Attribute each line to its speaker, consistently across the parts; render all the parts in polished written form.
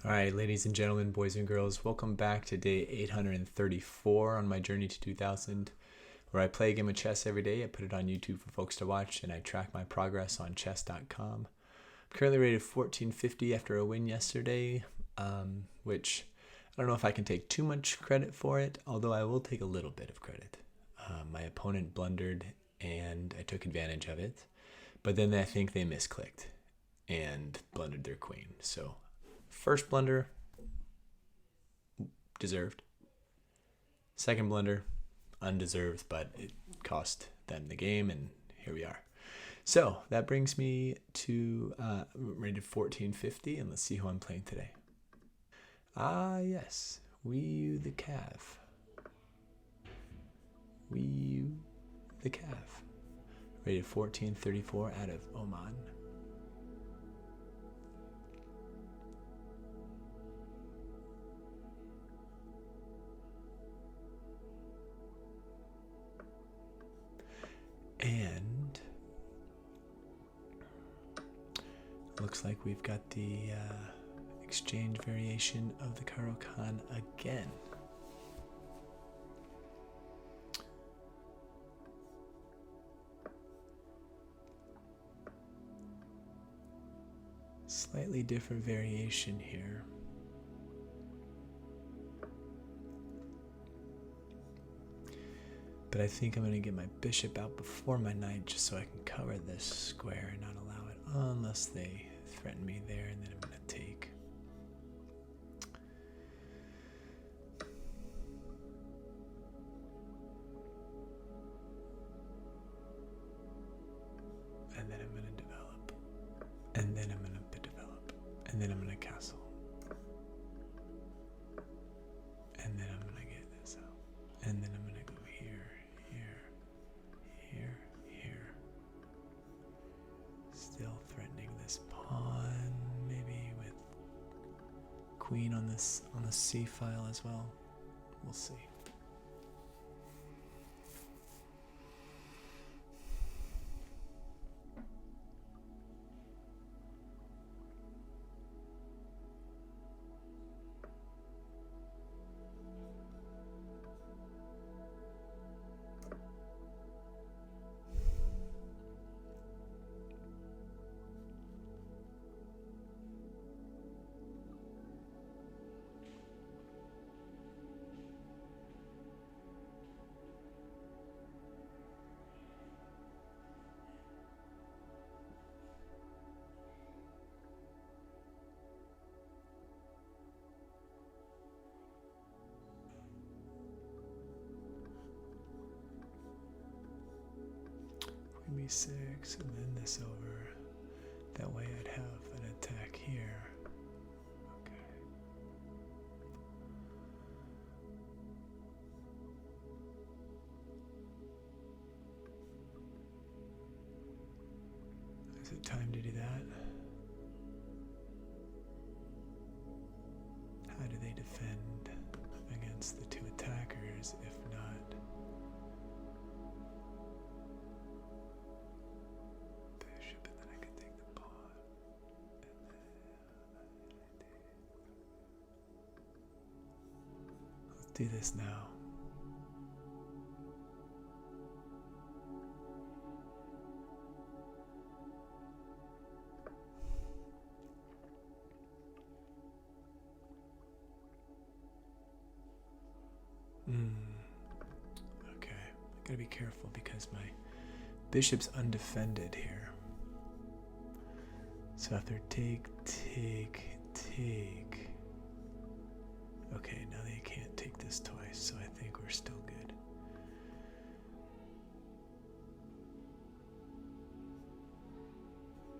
Speaker 1: All right, ladies and gentlemen, boys and girls, welcome back to day 834 on my journey to 2000, where I play a game of chess every day. I put it on YouTube for folks to watch, and I track my progress on chess.com. I'm currently rated 1450 after a win yesterday, which I don't know if I can take too much credit for it, although I will take a little bit of credit. My opponent blundered, and I took advantage of it, but then I think they misclicked and blundered their queen. So first blunder, deserved. Second blunder, undeserved, but it cost them the game, and here we are. So that brings me to rated 1450, and let's see who I'm playing today. Yes, Wii the Cav. Wii the Cav. Rated 1434 out of Oman. And looks like we've got the exchange variation of the Khan again. Slightly different variation here. But I think I'm going to get my bishop out before my knight just so I can cover this square and not allow it unless they threaten me there, and then I'm going to take. And then I'm going to develop. And then I'm going to develop. And then I'm going to castle. And then I'm going to get this out. And then I'm going to go here, here, here, here. Still threatening this pawn, maybe with queen on this on the c file as well. We'll see. B6 and then this over. That way I'd have an attack here. Okay. Is it time to do that? How do they defend against the two attackers if not? Do this now. Okay, I gotta be careful because my bishop's undefended here. So after take, take, take. Okay, now they can't take this twice, so I think we're still good.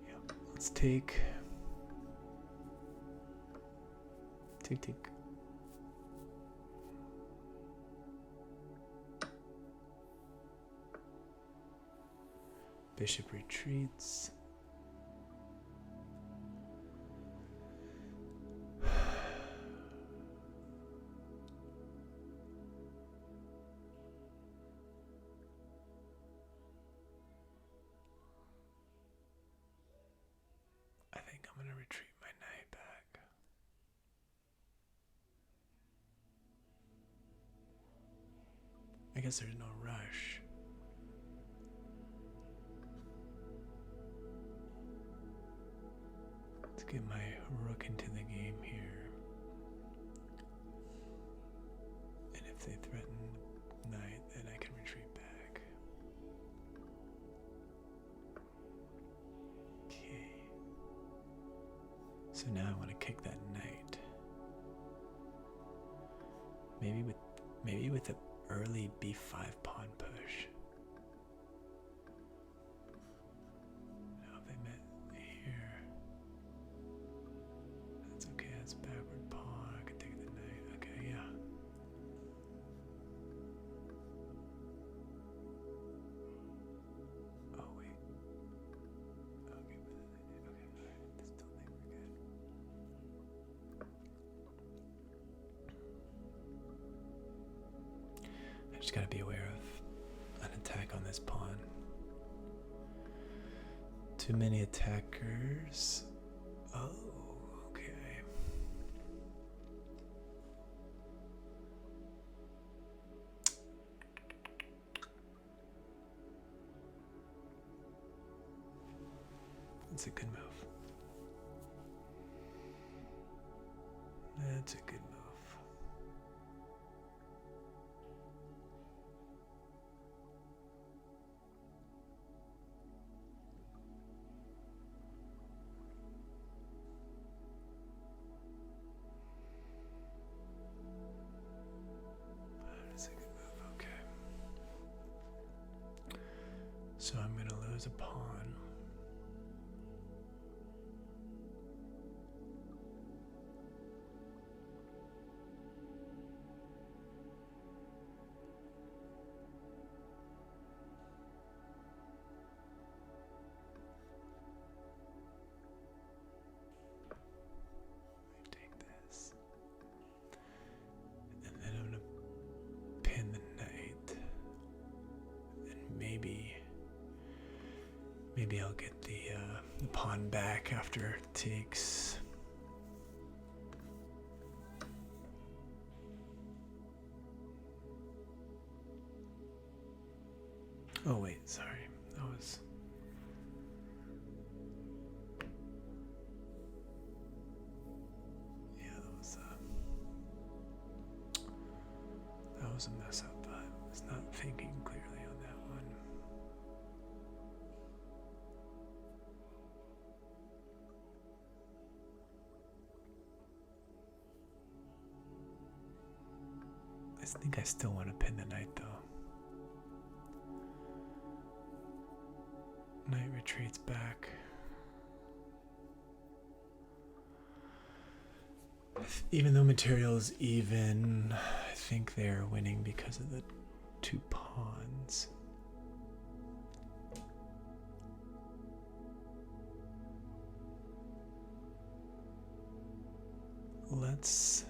Speaker 1: Yep, let's take. Take, take. Bishop retreats. I think I'm going to retreat my knight back. guess there's no rush. Let's get my rook into the game here. And if they threaten knight, then I can retreat back. Okay. So now I want to kick that knight. Maybe with an early b5 pawn push. Now if they met here. That's okay, that's backward pawn. I can take the knight. Okay, yeah. Oh wait. Okay, alright, this still think we're good. I just gotta be aware of an attack on this pawn. Too many attackers. Oh, okay. That's a good move. That's a good move. That's a good move, okay. So I'm gonna lose a pawn. Take this. And then I'm gonna pin the knight. And maybe I'll get the pawn back after it takes. Oh wait, sorry. That was a mess up, but I was not thinking clearly on that one. I think I still want to pin the knight though. Knight retreats back. Even though material is even, I think they're winning because of the two pawns. Let's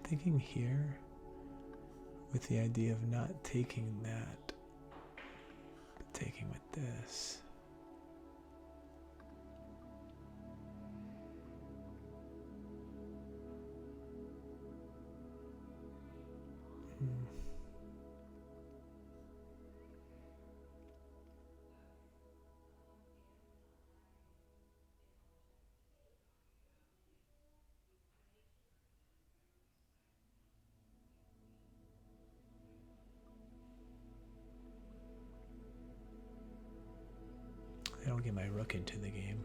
Speaker 1: thinking here with the idea of not taking that, but taking with this. I'll get my rook into the game.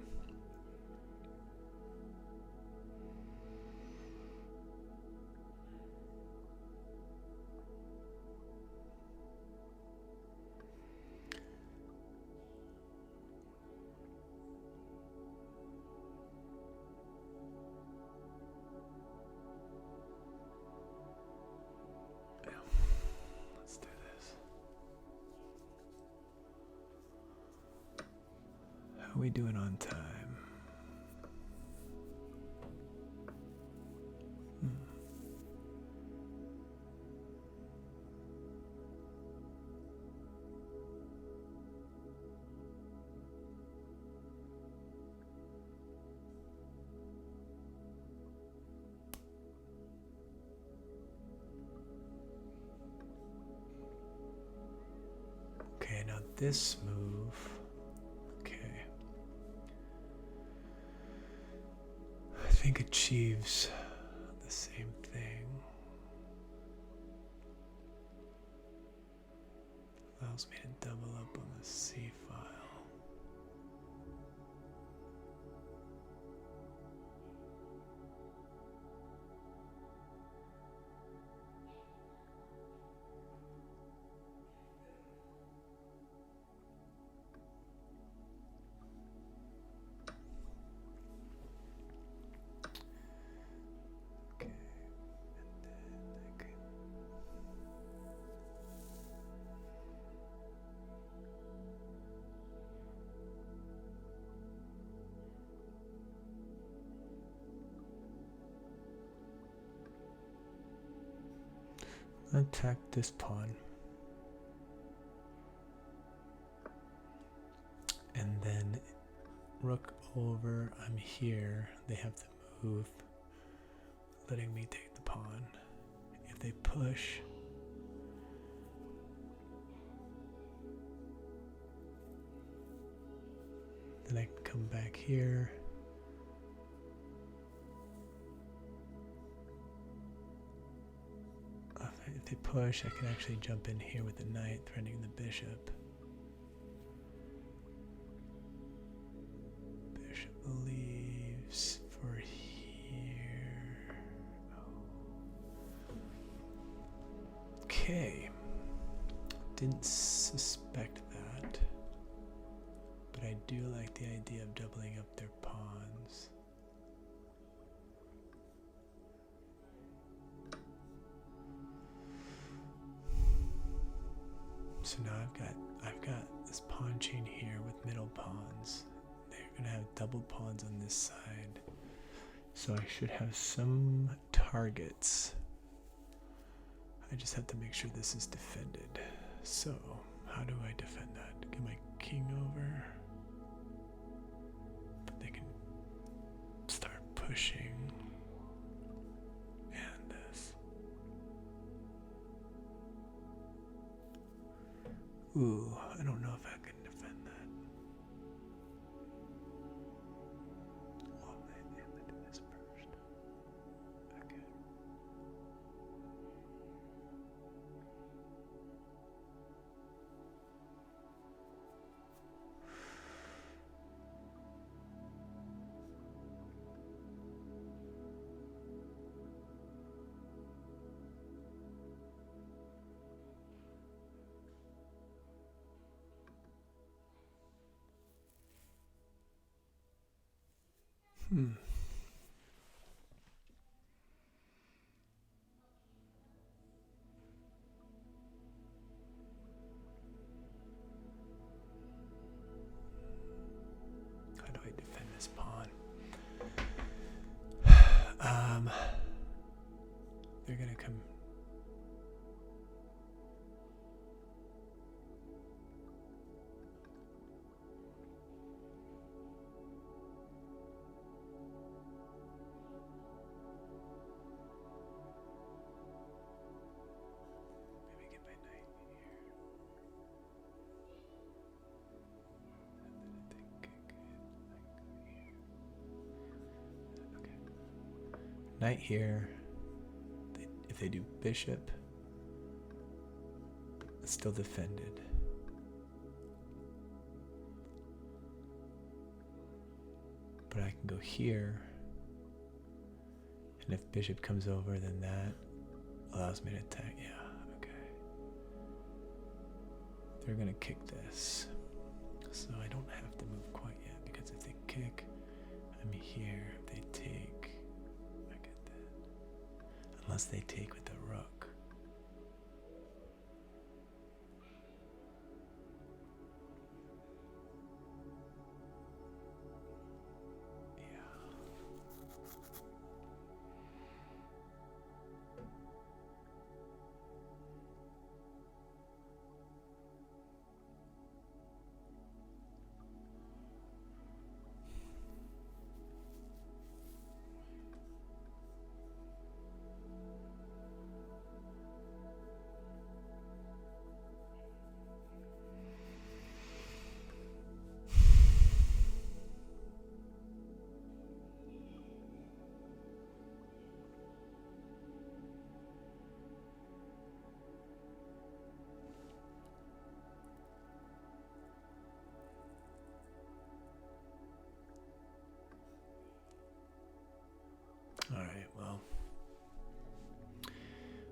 Speaker 1: Let's do this. How are we doing on time? this move, okay, I think achieves the same thing. Allows me to double up on the C file. Attack this pawn, and then rook over. I'm here. They have to move, letting me take the pawn. If they push, then I can come back here. If they push, I can actually jump in here with the knight, threatening the bishop. Bishop leaves for here. Oh. Okay. Didn't suspect that. But I do like the idea of doubling up their pawns. So now I've got this pawn chain here with middle pawns. They're gonna have double pawns on this side. So I should have some targets. I just have to make sure this is defended. So how do I defend that? Get my king over. They can start pushing. Ooh, I don't know if I can defend that. Well, I'm gonna do this first. Okay. How do I defend this pawn? They're gonna come. Knight here. If they do bishop, it's still defended. But I can go here, and if bishop comes over, then that allows me to attack. Yeah, okay. They're gonna kick this, so I don't have to move quite yet, because if they kick, I'm here. If they take, unless they take with the rook. Yeah.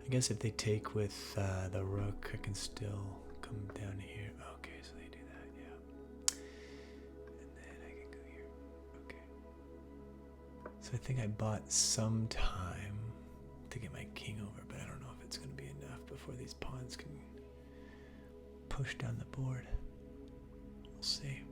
Speaker 1: I guess if they take with the rook, I can still come down here. Okay, so they do that, yeah. And then I can go here. Okay. So I think I bought some time to get my king over, but I don't know if it's going to be enough before these pawns can push down the board. We'll see.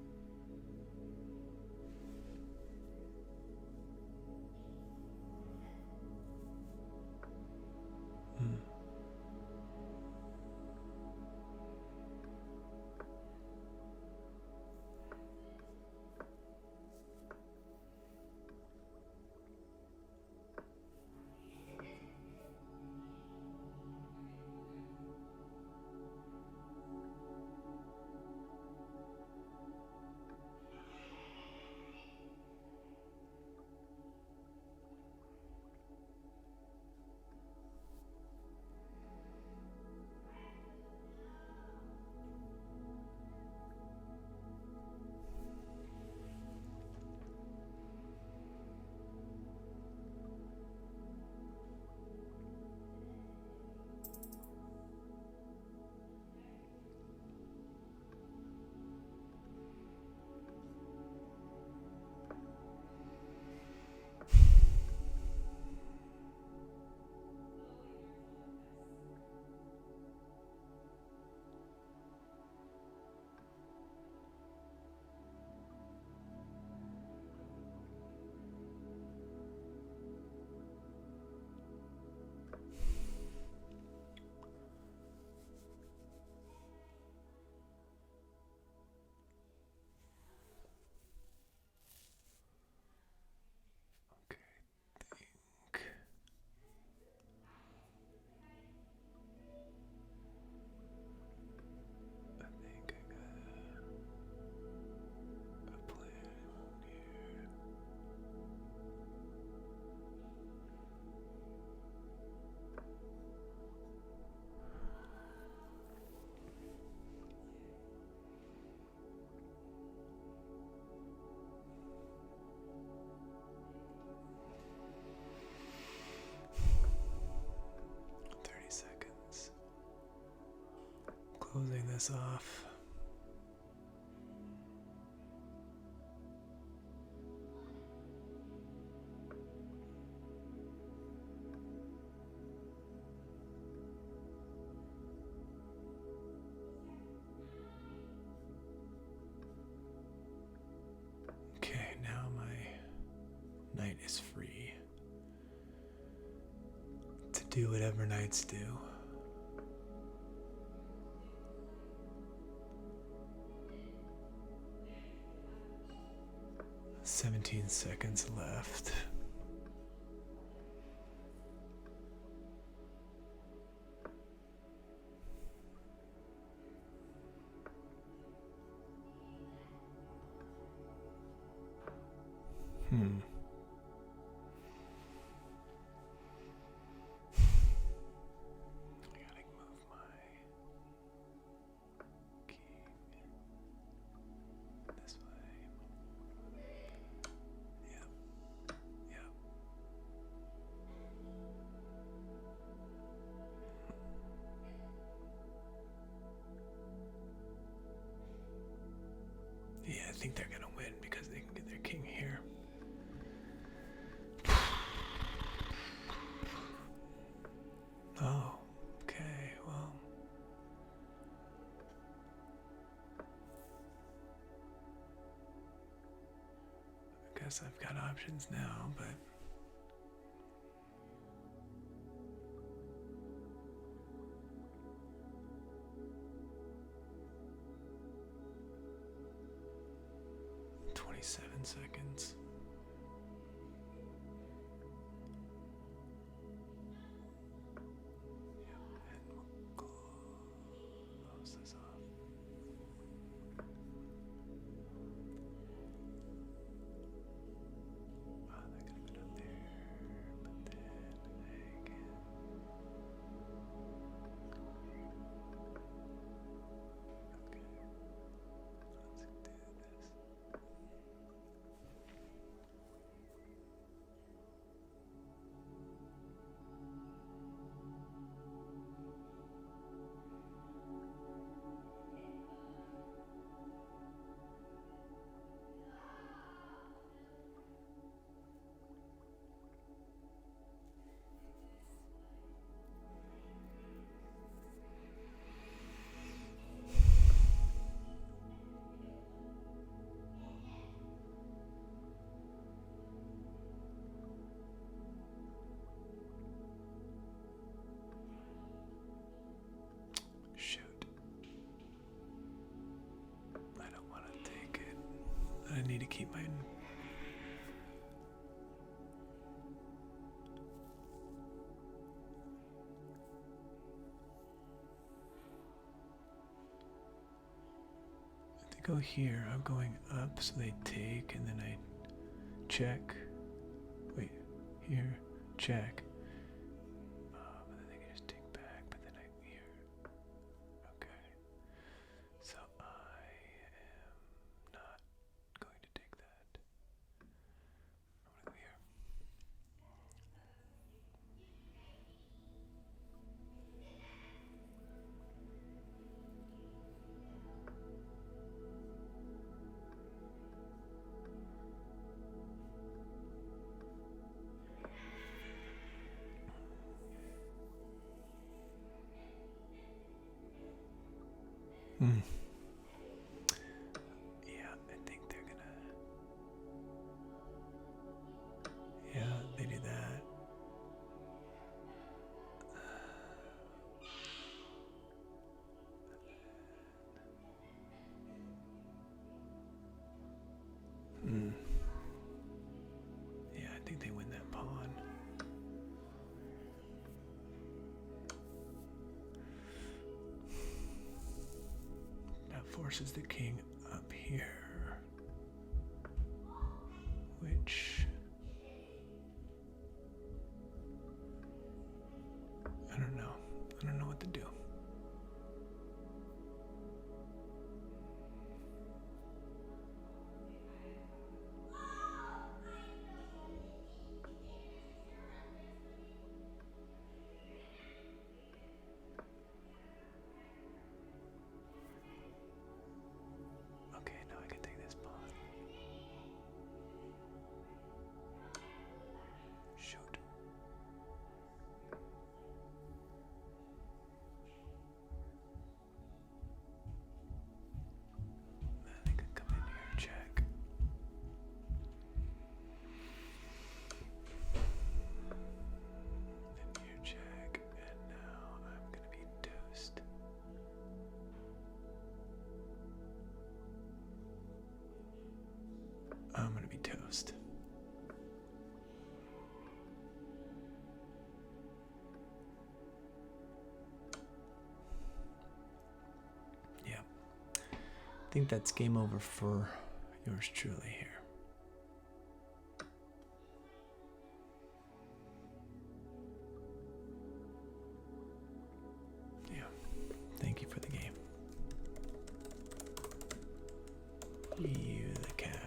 Speaker 1: Closing this off. Okay, now my knight is free to do whatever knights do. 17 seconds left. Yeah, I think they're gonna win because they can get their king here. Oh, okay, well. I guess I've got options now, but. Seconds. Yep, and we'll close this off. Wow, that could have been up there, but then again. Okay, let's do this. need to keep my... If they go here, I'm going up, so they take, and then I check. Wait, here, check. But then they can just take back, but then I here. Okay. So I am not going to take that. I'm gonna go here. Yeah, I think they're gonna... Yeah, they do that. Yeah, I think they win that pawn. That forces the king up here, which I don't know. I don't know what to do. Okay, now I can take this pawn. Shoot. They could come in here, check. Then here, check. And now I'm gonna be toast. I'm gonna be toast. Yeah. I think that's game over for yours truly here. Yeah. Thank you for the game. You the calf.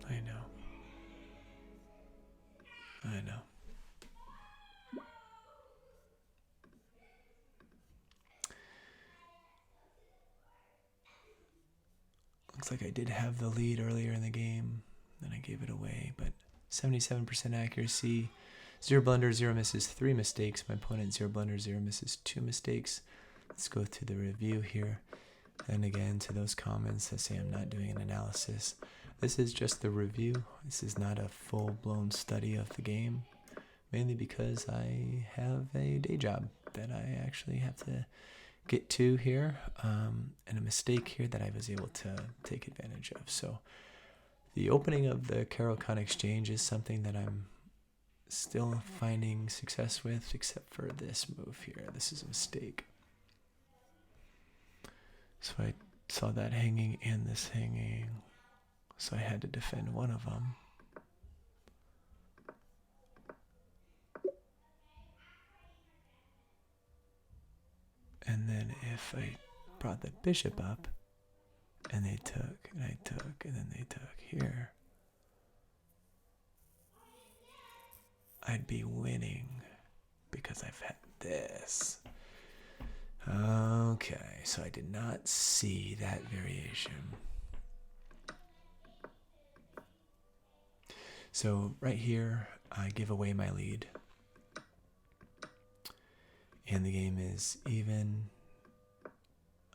Speaker 1: I know. I know. Looks like I did have the lead earlier in the game, then I gave it away, but 77% accuracy, 0 blunders, 0 misses, 3 mistakes. My opponent 0 blunders, 0 misses, 2 mistakes. Let's go through the review here. And again, to those comments that say I'm not doing an analysis, this is just the review. This is not a full-blown study of the game, mainly because I have a day job that I actually have to get to here, and a mistake here that I was able to take advantage of. So the opening of the Carlsen exchange is something that I'm still finding success with, except for this move here. This is a mistake. So I saw that hanging and this hanging, so I had to defend one of them. And then if I brought the bishop up, and they took, and I took, and then they took here, I'd be winning because I've had this. Okay, so I did not see that variation. So right here, I give away my lead. And the game is even.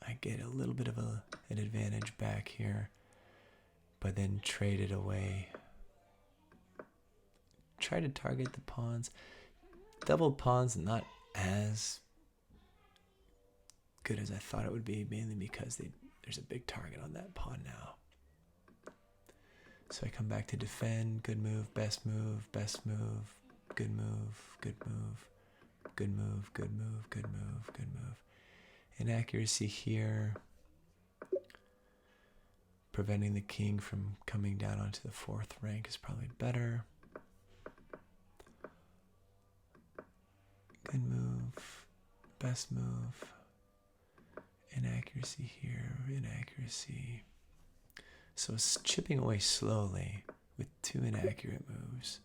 Speaker 1: I get a little bit of an advantage back here, but then trade it away. Try to target the pawns. Double pawns, not as good as I thought it would be, mainly because there's a big target on that pawn now. So I come back to defend. Good move, best move, best move, good move, good move, good move, good move, good move, good move. Inaccuracy here, preventing the king from coming down onto the 4th rank is probably better. Good move, best move, inaccuracy here, inaccuracy. So it's chipping away slowly with 2 inaccurate moves.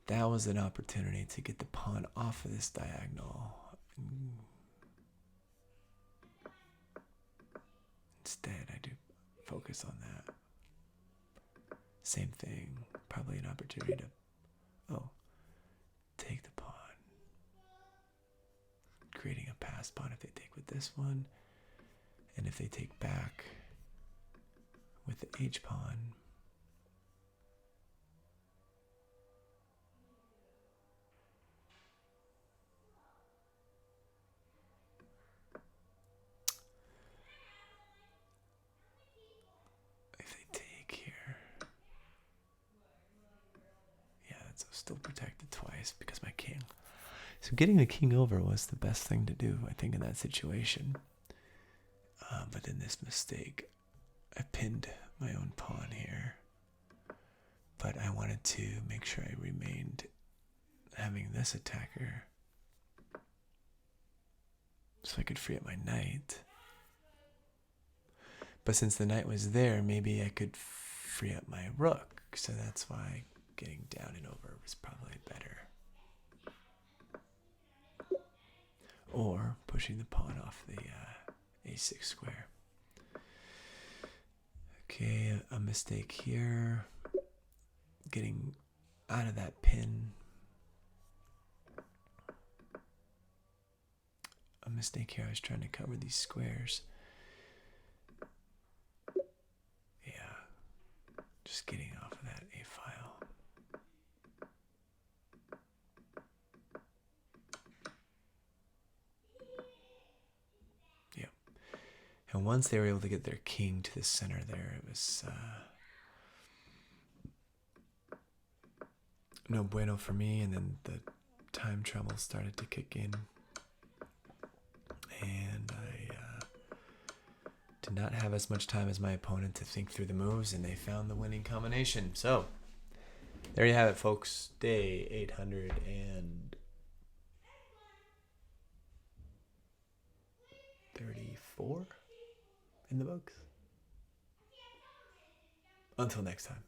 Speaker 1: That was an opportunity to get the pawn off of this diagonal. Instead, I do focus on that. Same thing, probably an opportunity to, take the pawn. Creating a passed pawn if they take with this one. And if they take back with the H pawn, if they take here, yeah, that's still protected twice because my king. So getting the king over was the best thing to do, I think, in that situation. But in this mistake, I pinned my own pawn here. But I wanted to make sure I remained having this attacker so I could free up my knight. But since the knight was there, maybe I could free up my rook. So that's why getting down and over was probably better. Or pushing the pawn off the a6 square. Okay, a mistake here. Getting out of that pin. A mistake here, I was trying to cover these squares. Yeah, just getting off of that A file. Yeah. And once they were able to get their king to the center there, it was no bueno for me, and then the time trouble started to kick in. And I did not have as much time as my opponent to think through the moves, and they found the winning combination. So, there you have it, folks. Day 834 in the books. Until next time.